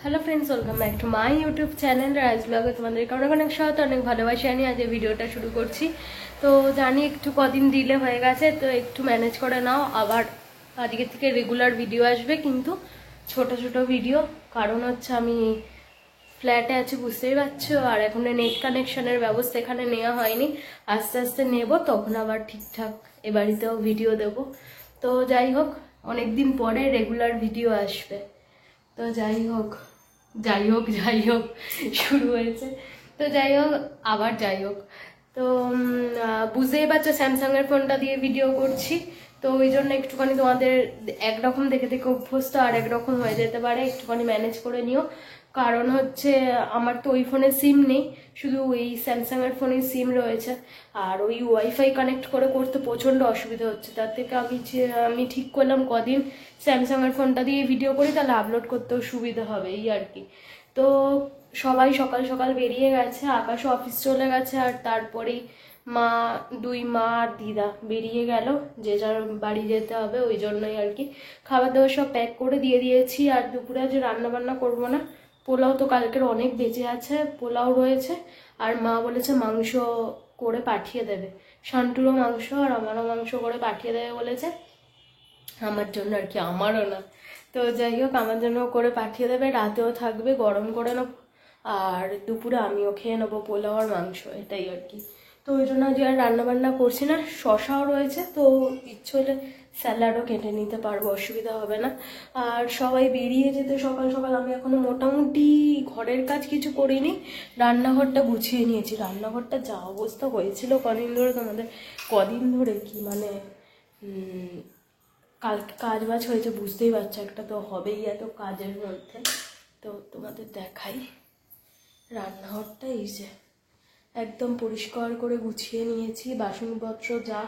Hello friends, welcome back to my YouTube channel rise ব্লগে। তোমাদেরকে অনেক অনেক স্বাগত, অনেক ভালোবাসা নিয়ে আজ এই ভিডিওটা শুরু করছি। তো জানি একটু কদিন দিলে হয়ে গেছে, তো একটু ম্যানেজ করে নাও। আবার আজকে থেকে রেগুলার ভিডিও আসবে, কিন্তু ছোট ছোট ভিডিও। কারণ হচ্ছে আমি ফ্ল্যাটে আছি, বুঝতেই পারছো, আর এখন নেট কানেকশনের ব্যবস্থা এখানে নেওয়া হয়নি। আস্তে আস্তে নেব, তখন আবার ঠিকঠাক এ বাড়িতেও ভিডিও দেব। তো যাই হোক, অনেকদিন পরে রেগুলার ভিডিও আসবে। তো যাই হোক শুরু হয়েছে। তো যাই হোক, আবার যাই হোক, তো বুঝতেই পারছো স্যামসাংয়ের ফোনটা দিয়ে ভিডিও করছি। তো ওই জন্য একটুখানি তোমাদের একরকম দেখে দেখে অভ্যস্ত আর একরকম হয়ে যেতে পারে, একটুখানি ম্যানেজ করে নিও। কারণ হচ্ছে আমার তো ওই ফোনে সিম নেই, শুধু ওই স্যামসাংয়ের ফোনে সিম রয়েছে। আর ওই ওয়াইফাই কানেক্ট করে করতে প্রচণ্ড অসুবিধা হচ্ছে। তার থেকে আমি ঠিক করলাম কদিন স্যামসাংয়ের ফোনটা দিয়ে ভিডিও করি, তাহলে আপলোড করতেও সুবিধা হবে, এই আর কি। তো সবাই সকাল সকাল বেরিয়ে গেছে, আকাশও অফিস চলে গেছে, আর তারপরেই দুই মা আর দিদা বেরিয়ে গেল, যে যার বাড়ি যেতে হবে, ওই জন্যই আর কি। খাবার দাবার সব প্যাক করে দিয়ে দিয়েছি। আর দুপুরে আজ রান্না বান্না করবো না, পোলাও তো কালকের অনেক বেঁচে আছে, পোলাও রয়েছে। আর মা বলেছে মাংস করে পাঠিয়ে দেবে, শান্টুরও মাংস আর আমারও মাংস করে পাঠিয়ে দেবে বলেছে, আমার জন্য আর কি, আমারও না। তো যাই হোক, আমার জন্য করে পাঠিয়ে দেবে, রাতেও থাকবে, গরম করে নেবো। আর দুপুরে আমিও খেয়ে নেবো পোলাও আর মাংস, এটাই আর কি। তো ওই জন্য আজকে আর রান্নাবান্না করছি না। শশাও রয়েছে, তো ইচ্ছে হলে স্যালাডও কেটে নিতে পারবো, অসুবিধা হবে না। আর সবাই বেরিয়ে যেতে সকাল সকাল আমি এখনো মোটামুটি ঘরের কাজ কিছু করিনি, রান্নাঘরটা গুছিয়ে নিয়েছি। রান্নাঘরটা যা অবস্থা হয়েছিল কদিন ধরে কি মানে কালকে কাজ বাজ হয়েছে, বুঝতেই পারছো, একটা তো হবেই এত কাজের মধ্যে। তো তোমাদের দেখাই রান্নাঘরটা, এই যে একদম পরিষ্কার করে গুছিয়ে নিয়েছি। বাসনপত্র যা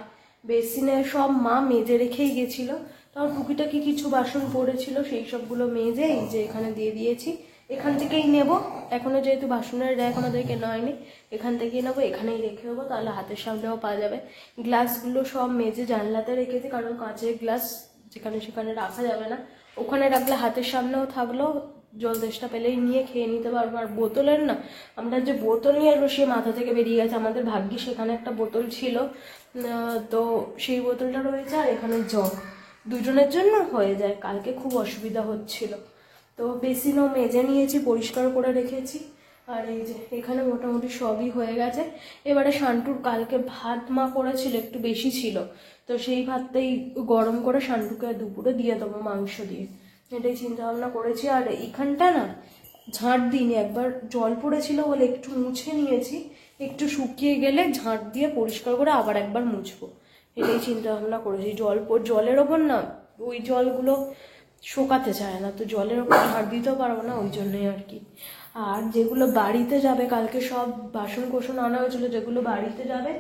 বেসিনে সব মা মেজে রেখেই গেছিলো, তাও টুকিটাকি কিছু বাসন পড়েছিল, সেই সবগুলো মেজে এই যে এখানে দিয়ে দিয়েছি। এখান থেকেই নেব, এখনো যেহেতু বাসনের র্যাক আমাদের কেনা হয়নি, এখান থেকেই নেবো, এখানেই রেখে দেবো, তাহলে হাতের সামনেও পাওয়া যাবে। গ্লাসগুলো সব মেজে জানলাতে রেখেছি, কারণ কাঁচের গ্লাস যেখানে সেখানে রাখা যাবে না, ওখানে রাখলে হাতের সামনেও থাকলো, জল তেষ্টা পেলেই নিয়ে খেয়ে নিতে পারবো। আর বোতলের না, আমরা যে বোতল নিয়ে আসবো সে মাথা থেকে বেরিয়ে গেছে। আমাদের ভাগ্যে সেখানে একটা বোতল ছিল, তো সেই বোতলটা রয়েছে, আর এখানে জগ, দুজনের জন্য হয়ে যায়। কালকে খুব অসুবিধা হচ্ছিল। তো বেসিনও মেজে নিয়েছি, পরিষ্কার করে রেখেছি। আর এই যে এখানে মোটামুটি সবই হয়ে গেছে। এবারে শান্টুর কালকে ভাত মা করেছিল, একটু বেশি ছিল, তো সেই ভাতটাই গরম করে শান্টুকে দুপুরে দিয়ে দেবো মাংস দিয়ে, এটাই চিন্তা ভাবনা করেছি। আর এইখানটা না ঝাঁট দিইনি, একবার জল পড়েছিল বলে একটু মুছে নিয়েছি, একটু শুকিয়ে গেলে ঝাঁট দিয়ে পরিষ্কার করে আবার একবার মুছবো, এটাই চিন্তা ভাবনা করেছি। জলের ওপর না ওই জলগুলো শোকাতে চায় না, তো জলের ওপর ঝাঁট দিতেও পারবো না, ওই জন্যই আর কি। আর যেগুলো বাড়িতে যাবে, কালকে সব বাসন কোসন আনা হয়েছিল, যেগুলো বাড়িতে যাবে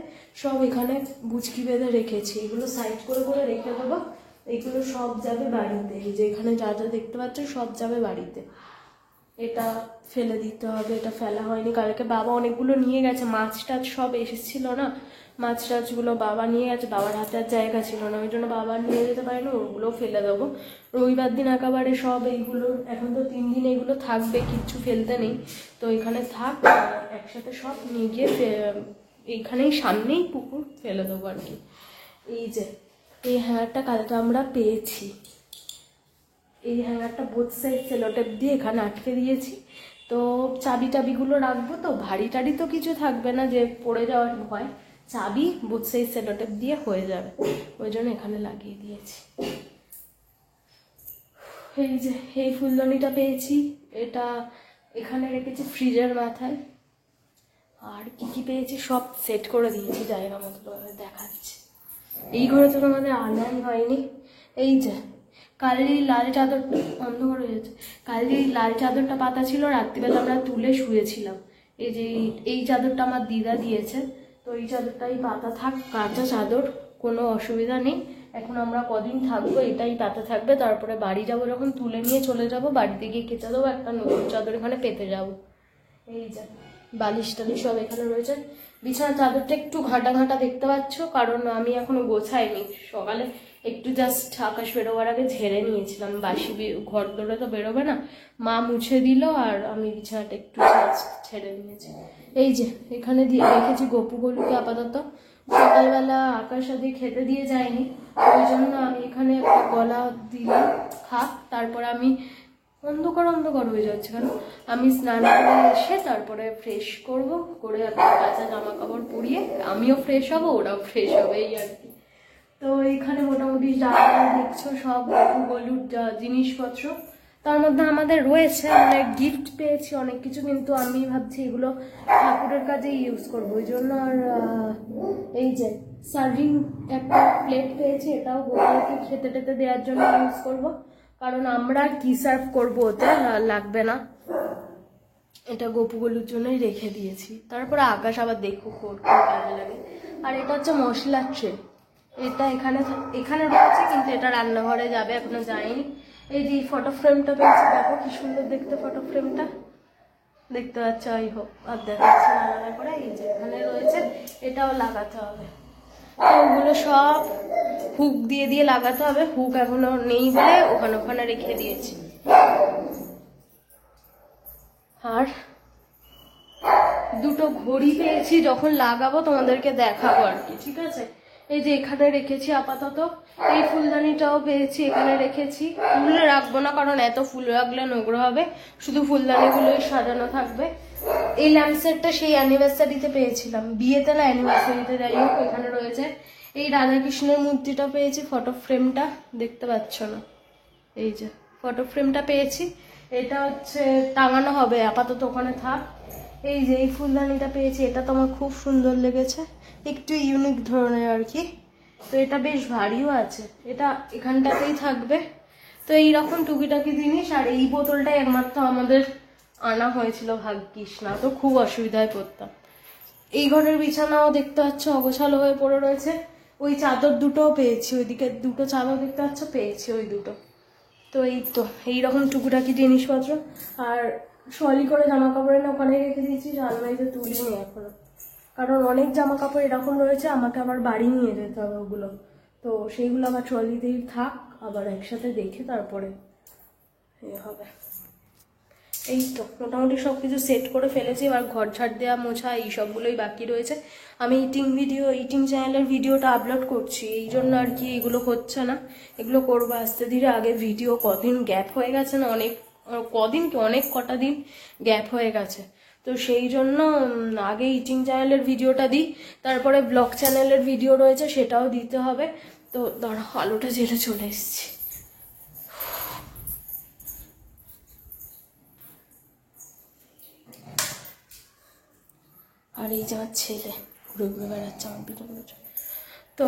সব এখানে বুচকি বেঁধে রেখেছি, এগুলো সাইড করে করে রেখে দেবো। এগুলো সব যাবে বাড়িতে, এই যে এখানে যা যা দেখতে পাচ্ছ সব যাবে বাড়িতে। এটা ফেলে দিতে হবে, এটা ফেলা হয়নি। কালকে বাবা অনেকগুলো নিয়ে গেছে, মাছ টাছ সব এসেছিল না, মাছ টাছগুলো বাবা নিয়ে গেছে, বাবার হাতে আর জায়গা ছিল না, ওই জন্য বাবা নিয়ে যেতে পারে না, ওগুলো ফেলে দেবো। রবিবার দিন একেবারে সব এইগুলো, এখন তো 3 দিন এগুলো থাকবে, কিচ্ছু ফেলতে নেই, তো এখানে থাক, একসাথে সব নিয়ে গিয়ে এইখানেই সামনেই পুকুর ফেলে দেবো আর কি। এই যে এই হ্যাঙ্গারটা কালকে আমরা পেয়েছি, এই হ্যাঙ্গারটা বোথ সাইড সেলোটেপ দিয়ে এখানে আটকে দিয়েছি। তো চাবি টাবিগুলো রাখবো, তো ভারী টাড়ি তো কিছু থাকবে না যে পড়ে যাওয়ার ভয়, চাবি বোথ সাইড সেলোটেপ দিয়ে হয়ে যাবে, ওই জন্য এখানে লাগিয়ে দিয়েছি। এই যে এই ফুলদানিটা পেয়েছি, এটা এখানে রেখেছি ফ্রিজের মাথায়। আর কি কি পেয়েছি সব সেট করে দিয়েছি জায়গা মতো, তোমাদের দেখাচ্ছি। এই ঘরে তো তোমাদের আনাই হয়নি। এই যে কালি লাল চাদরটা অন্ধকার হয়ে যাচ্ছে, কালি লাল চাদরটা পাতা ছিল, রাত্রিবেলা আমরা তুলে শুয়েছিলাম। এই যে এই চাদরটা আমার দিদা দিয়েছে, তো এই চাদরটাই পাতা থাক, কাঁচা চাদর, কোনো অসুবিধা নেই। এখন আমরা কদিন থাকবো এটাই পাতা থাকবে, তারপরে বাড়ি যাবো যখন তুলে নিয়ে চলে যাব, বাড়িতে গিয়ে কেচে দেবো, একটা নতুন চাদর এখানে পেতে যাবো। এই যে বালিশ টালিশ সব এখানে রয়েছে। বিছানার চাদরটা একটু ঘাঁটা ঘাঁটা দেখতে পাচ্ছ, কারণ আমি এখনো গোছাইনি, সকালে একটু জাস্ট আকাশ বেরোবার আগে ঝেড়ে নিয়েছিলাম, বাসি ঘর দৌড়ে তো বেরোবে না, মা মুছে দিল আর আমি বিছানাটা একটু ছেড়ে নিয়েছি। এই যে এখানে দিয়ে রেখেছি গপু গলুকে আপাতত, সকালবেলা আকাশ আদি খেতে দিয়ে যায়নি, ওই জন্য আমি এখানে একটা গলা দিলাম খাক, তারপরে আমি অন্ধকার হয়ে যাচ্ছে কারণ আমি স্নান করে এসে তারপরে ফ্রেশ করব, করে একটা কাঁচা জামা কাপড় পরিয়ে আমিও ফ্রেশ হব, ওরাও ফ্রেশ হবে, এই আর কি। তো এইখানে মোটামুটি যা দেখছো সব গপু গলুর যা জিনিসপত্র, তার মধ্যে আমাদের রয়েছে মানে গিফট পেয়েছি অনেক কিছু, কিন্তু আমি ভাবছি এগুলো ঠাকুরের কাজে ইউজ করবো, ওই জন্য। আর এই যে সার্ভিং একটা প্লেট পেয়েছি, এটাও গোপালকে খেতে টেতে দেওয়ার জন্য ইউজ করব, কারণ আমরা কি সার্ভ করবো ওতে লাগবে না, এটা গপু গলুর জন্যই রেখে দিয়েছি। তারপরে আকাশ আবার দেখুক ওর কাজে লাগে। আর এটা হচ্ছে মশলার ট্রে, এটা এখানে রয়েছে কিন্তু এটা রান্নাঘরে যাবে, এখনো যায়নি। এই যে ফটো ফ্রেমটা পেয়েছি, দেখো কি সুন্দর দেখতে ফটো ফ্রেমটা, দেখতে পাচ্ছ? আই হোক আর দেখাচ্ছি না আলাদা করে। এই যে এখানে রয়েছে, এটাও লাগাতে হবে, তো ওগুলো সব হুক দিয়ে লাগাতে হবে, হুক এখনো নেই বলে ওখানে রেখে দিয়েছি। আর দুটো ঘড়ি পেয়েছি, যখন লাগাবো তোমাদেরকে দেখাবো আর কি, ঠিক আছে? এই যে এখানে রেখেছি আপাতত, এই ফুলদানিটাও পেয়েছি, এখানে রেখেছি। ফুল রাখবো না কারণ এত ফুল রাখলে নোংরা হবে, শুধু ফুলদানিগুলোই সাজানো থাকবে। এই ল্যাম্পসেটটা সেই অ্যানিভার্সারিতে পেয়েছিলাম, বিয়েতে না অ্যানিভার্সারিতে, যাই হোক। এখানে রয়েছে এই রাধাকৃষ্ণের মূর্তিটা পেয়েছি, ফটো ফ্রেমটা দেখতে পাচ্ছ না, এই যে ফটো ফ্রেমটা পেয়েছি, এটা হচ্ছে টাঙানো হবে, আপাতত ওখানে থাক। এই যে এই ফুলদানিটা পেয়েছি, এটা তো আমার খুব সুন্দর লেগেছে, একটু ইউনিক ধরনের আর কি, তো এটা বেশ ভারীও আছে, এটা এখানটাতেই থাকবে। তো এইরকম টুকিটাকি জিনিস। আর এই বোতলটাই একমাত্র আমাদের আনা হয়েছিল, ভাগ্যিস না তো খুব অসুবিধায় পড়তাম। এই ঘরের বিছানাও দেখতে পাচ্ছ অগোছালো হয়ে পড়ে রয়েছে, ওই চাদর দুটোও পেয়েছি, ওইদিকে দুটো চাদর দেখতে পাচ্ছ পেয়েছি, ওই দুটো। তো এইরকম টুকুটাকি জিনিসপত্র। আর শলি করে জামা কাপড় এনে ওখানে রেখে দিয়েছি, আলমারিতে তুলিনি এখনো, কারণ অনেক জামা কাপড় এরকম রয়েছে, আমাকে আবার বাড়ি নিয়ে যেতে হবে ওগুলো, তো সেইগুলো আবার ট্রলিতেই থাক, আবার একসাথে দেখে তারপরে হবে। এই তো মোটামুটি সব কিছু সেট করে ফেলেছি, এবার ঘর ঝাড় দেওয়া মোছা এই সবগুলোই বাকি রয়েছে। আমি ইটিং চ্যানেলের ভিডিওটা আপলোড করছি, এই জন্য আর কি এগুলো হচ্ছে না, এগুলো করবো আস্তে ধীরে। আগে ভিডিও কদিন গ্যাপ হয়ে গেছে না, অনেক কটা দিন গ্যাপ হয়ে গেছে, তো সেই জন্য আগে ইটিং চ্যানেলের ভিডিওটা দিই, তারপরে ব্লগ চ্যানেলের ভিডিও রয়েছে সেটাও দিতে হবে। তো ধরো আলোটা জেলে চলে এসেছি। আর এই যে আমার ছেলে ঘুরে বেড়াচ্ছে আমার পিছনে, তো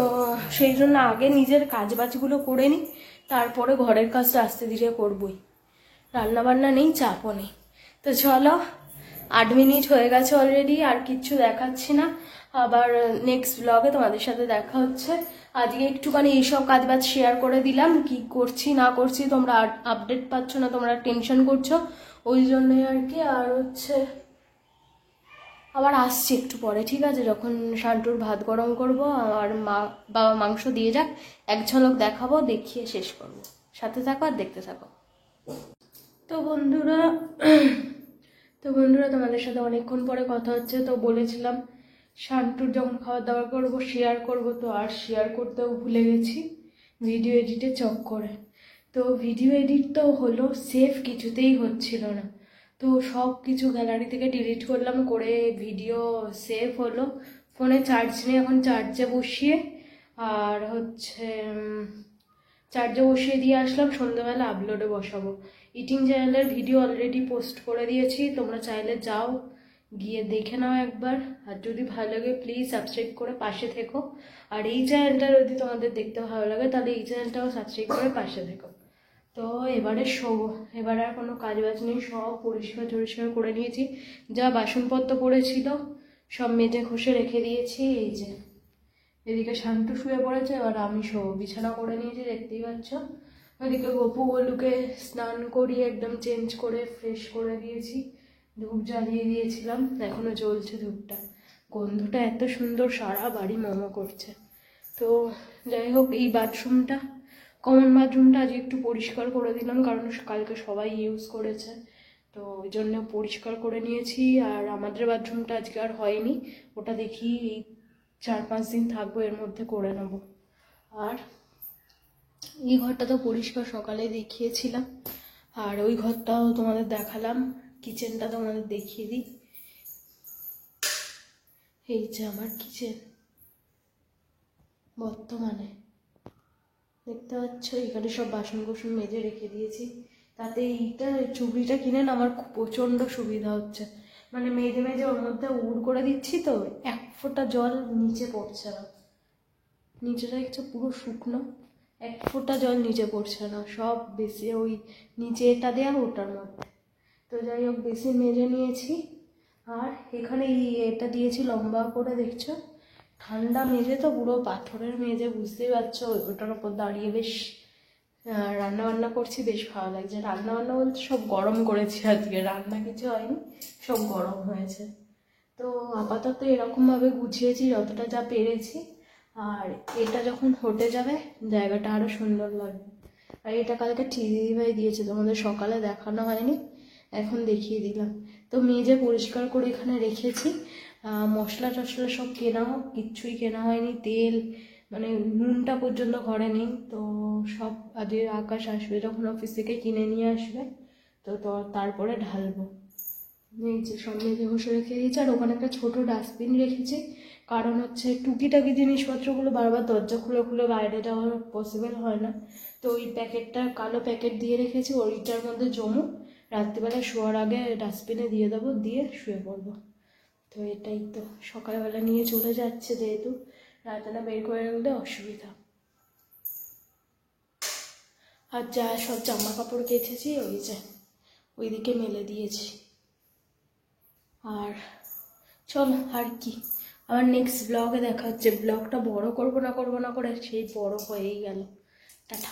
সেই জন্য আগে নিজের কাজবাজগুলো করে নিই, তারপরে ঘরের কাজটা আস্তে ধীরে করবই, রান্নাবান্না নেই, চাপও নেই। তো চলো, 8 মিনিট হয়ে গেছে অলরেডি, আর কিচ্ছু দেখাচ্ছি না, আবার নেক্সট ব্লগে তোমাদের সাথে দেখা হচ্ছে। আজকে একটুখানি এইসব কাজবাজ শেয়ার করে দিলাম, কি করছি না করছি তোমরা আপডেট পাচ্ছ না, তোমরা টেনশন করছো, ওই জন্যই আর কি। আর হচ্ছে আবার আসছি একটু পরে, ঠিক আছে? যখন শান্টুর ভাত গরম করবো আর বাবা মাংস দিয়ে যাক, এক ঝলক দেখাবো, দেখিয়ে শেষ করব। সাথে থাকো আর দেখতে থাকো। তো বন্ধুরা তোমাদের সাথে অনেকক্ষণ পরে কথা হচ্ছে। তো বলেছিলাম শান্টুর যখন খাওয়া দাওয়া করবো শেয়ার করব, তো আর শেয়ার করতেও ভুলে গেছি ভিডিও এডিটে চক্করে। তো ভিডিও এডিট তো হলো, সেভ কিছুতেই হচ্ছিল না, তো সব কিছু গ্যালারি থেকে ডিলিট করলাম, করে ভিডিও সেভ হলো। ফোনে চার্জ নেই, এখন চার্জে বসিয়ে দিয়ে আসলাম, সন্ধ্যাবেলা আপলোডে বসাবো। ইটিং চ্যানেলের ভিডিও অলরেডি পোস্ট করে দিয়েছি, তোমরা চাইলে যাও গিয়ে দেখে নাও একবার, আর যদি ভালো লাগে প্লিজ সাবস্ক্রাইব করে পাশে থেকো। আর এই চ্যানেলটা যদি তোমাদের দেখতে ভালো লাগে তাহলে এই চ্যানেলটাও সাবস্ক্রাইব করে পাশে থেকো। তো এবারে শোবো, এবারে আর কোনো কাজ বাজ নেই, সব পরিষ্কার করে নিয়েছি, যা বাসনপত্র পড়েছিল সব মেজে ঘষে রেখে দিয়েছি। এই যে এদিকে শান্তু শুয়ে পড়েছে, এবার আমি শোবো, বিছানা করে নিয়েছি দেখতেই পাচ্ছ। ওইদিকে গপু গোলুকে স্নান করিয়ে একদম চেঞ্জ করে ফ্রেশ করে দিয়েছি, ধূপ জ্বালিয়ে দিয়েছিলাম, এখনো জ্বলছে ধূপটা, গন্ধটা এত সুন্দর, সারা বাড়ি মোমো করছে। তো যাই হোক, এই বাথরুমটা, কমন বাথরুমটা আজকে একটু পরিষ্কার করে দিলাম, কারণ কালকে সবাই ইউজ করেছে, তো ওই জন্য পরিষ্কার করে নিয়েছি। আর আমাদের বাথরুমটা আজকে আর হয়নি, ওটা দেখি এই 4-5 দিন থাকবো, এর মধ্যে করে নেব। আর এই ঘরটা তো পরিষ্কার সকালে দেখিয়েছিলাম, আর ওই ঘরটাও তোমাদের দেখালাম। কিচেনটা তোমাদের দেখিয়ে দিই। এই যে আমার কিচেন বর্তমানে, দেখতে পাচ্ছ, এখানে সব বাসন কোসন মেজে রেখে দিয়েছি। তাতে এইটা চুবড়িটা কিনে না আমার খুব প্রচণ্ড সুবিধা হচ্ছে, মানে মেজে মেজে ওর মধ্যে উড় করে দিচ্ছি, তো 1 ফোঁটা জল নিচে পড়ছে না। নিচেটা একটু পুরো শুকনো, 1 ফোঁটা জল নিচে পড়ছে না, সব বেশি ওই নিচে এটা দেওয়া ওটার মধ্যে। তো যাই হোক, বেশি মেজে নিয়েছি। আর এখানে এটা দিয়েছি লম্বা করে, দেখছো, ঠান্ডা মেজে তো পুরো পাথরের মেজে, বুঝতেই পারছো, ওটার ওপর দাঁড়িয়ে বেশ রান্না বান্না করছি, বেশ ভালো লাগছে। রান্না বান্না বলতে সব গরম করেছি আজকে, রান্না কিছু হয়নি, সব গরম হয়েছে। তো আপাতত এরকমভাবে গুছিয়েছি যতটা যা পেরেছি। আর এটা যখন হটে যাবে জায়গাটা আরও সুন্দর লাগবে। আর এটা কালকে দিদিভাই দিয়েছে, তোমাদের সকালে দেখানো হয়নি, এখন দেখিয়ে দিলাম। তো মেজে পরিষ্কার করে এখানে রেখেছি। মশলা টশলা সব কেনা হোক, কিচ্ছুই কেনা হয়নি, তেল মানে নুনটা পর্যন্ত ঘরে নেই। তো সব আজকে আকাশ আসবে যখন অফিস থেকে কিনে নিয়ে আসবে, তো তারপরে ঢালবো। এই যে সব মেজে ঘষে রেখে দিয়েছি। আর ওখানে একটা ছোট ডাস্টবিন রেখেছি, কারণ হচ্ছে টুকিটাকি জিনিসপত্রগুলো বারবার দরজা খুলে খুলে বাইরে যাওয়া পসিবল হয় না। তো ওই প্যাকেটটা, কালো প্যাকেট দিয়ে রেখেছি, ওইটার মধ্যে জমুক, রাত্রিবেলা শোয়ার আগে ডাস্টবিনে দিয়ে দেবো, দিয়ে শুয়ে পড়বো। তো এটাই তো, সকালবেলা নিয়ে চলে যাচ্ছে যেহেতু, রাতেটা বের করে রাখলে অসুবিধা। আর যা সব জামা কাপড় কেচেছি ওই যে ওইদিকে মেলে দিয়েছি। আর চলো, আর কি, আবার নেক্সট ব্লগে দেখা হচ্ছে। ব্লগটা বড় করবো না করে সেই বড় হয়েই গেল। টাটা।